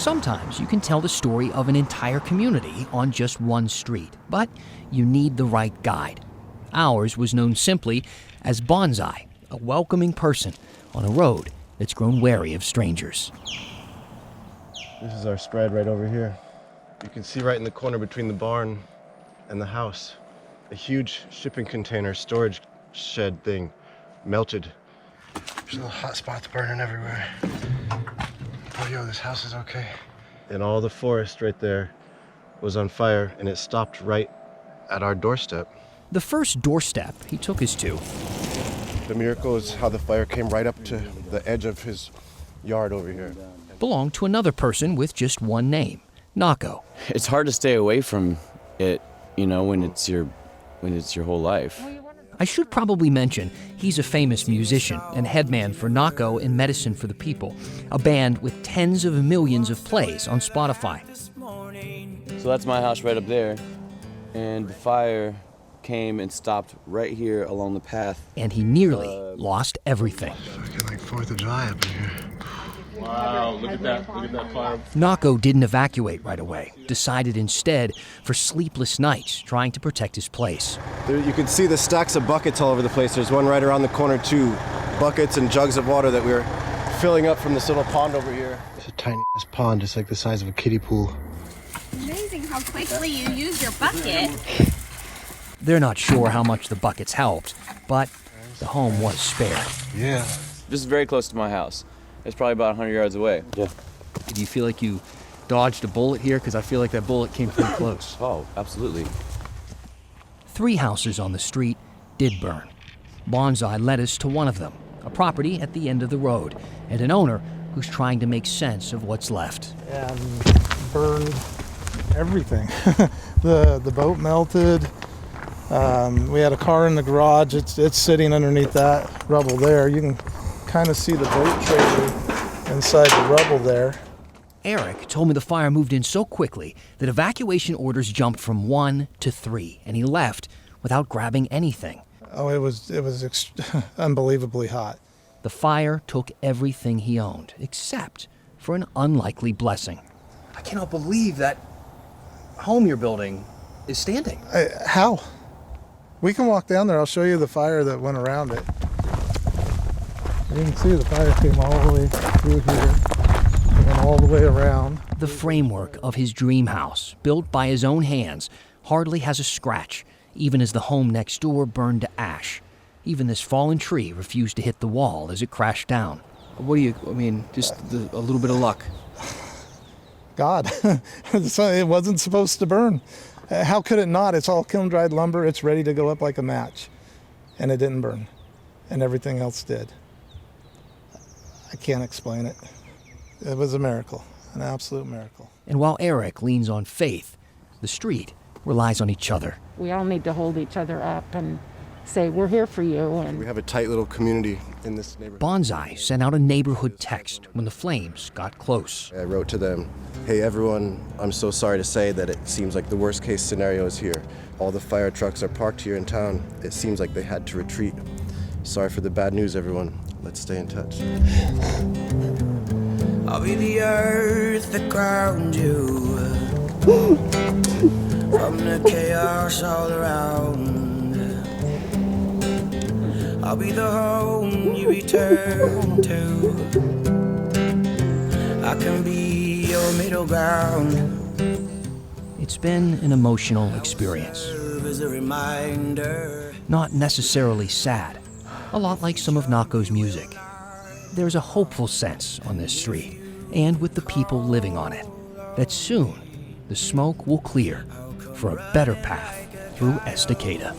Sometimes you can tell the story of an entire community on just one street, but you need the right guide. Ours was known simply as Bonsai, a welcoming person on a road that's grown wary of strangers. This is our spread right over here. You can see right in the corner between the barn and the house, a huge shipping container storage shed thing melted. There's little hot spots burning everywhere. Oh, yo, this house is okay. And all the forest right there was on fire, and it stopped right at our doorstep. The first doorstep he took us to The miracle is how the fire came right up to the edge of his yard over here. belonged to another person with just one name, Nako. It's hard to stay away from it, when it's your whole life. I should probably mention he's a famous musician and headman for Nako and Medicine for the People, a band with tens of millions of plays on Spotify. So that's my house right up there, and the fire came and stopped right here along the path. And he nearly lost everything. Fucking like 4th of July up in here. Wow, look at that fire. Nako didn't evacuate right away, decided instead for sleepless nights trying to protect his place. There, you can see the stacks of buckets all over the place. There's one right around the corner too. Buckets and jugs of water that we were filling up from this little pond over here. It's a tiny ass pond, it's like the size of a kiddie pool. Amazing how quickly you use your bucket. They're not sure how much the buckets helped, but the home was spared. Yeah. This is very close to my house. It's probably about 100 yards away. Yeah. Do you feel like you dodged a bullet here? Because I feel like that bullet came pretty close. Oh, absolutely. 3 houses on the street did burn. Bonsai led us to one of them, a property at the end of the road, and an owner who's trying to make sense of what's left. And burned everything. The boat melted. We had a car in the garage. It's sitting underneath that rubble there. You can kind of see the boat trailer inside the rubble there. Eric told me the fire moved in so quickly that evacuation orders jumped from 1 to 3, and he left without grabbing anything. Oh, it was unbelievably hot. The fire took everything he owned, except for an unlikely blessing. I cannot believe that home you're building is standing. How? We can walk down there. I'll show you the fire that went around it. You can see the fire came all the way through here and all the way around. The framework of his dream house, built by his own hands, hardly has a scratch, even as the home next door burned to ash. Even this fallen tree refused to hit the wall as it crashed down. Just a little bit of luck. God, it wasn't supposed to burn. How could it not? It's all kiln-dried lumber. It's ready to go up like a match. And it didn't burn. And everything else did. I can't explain it. It was a miracle, an absolute miracle. And while Eric leans on faith, the street relies on each other. We all need to hold each other up and say, we're here for you. And We have a tight little community in this neighborhood. Bonsai sent out a neighborhood text when the flames got close. I wrote to them, hey everyone, I'm so sorry to say that it seems like the worst case scenario is here. All the fire trucks are parked here in town. It seems like they had to retreat. Sorry for the bad news, everyone. Let's stay in touch. I'll be the earth that ground you from the chaos all around. I'll be the home you return to. I can be your middle ground. It's been an emotional experience. As a reminder. Not necessarily sad, a lot like some of Nako's music. There's a hopeful sense on this street, and with the people living on it, that soon the smoke will clear for a better path through Estacada.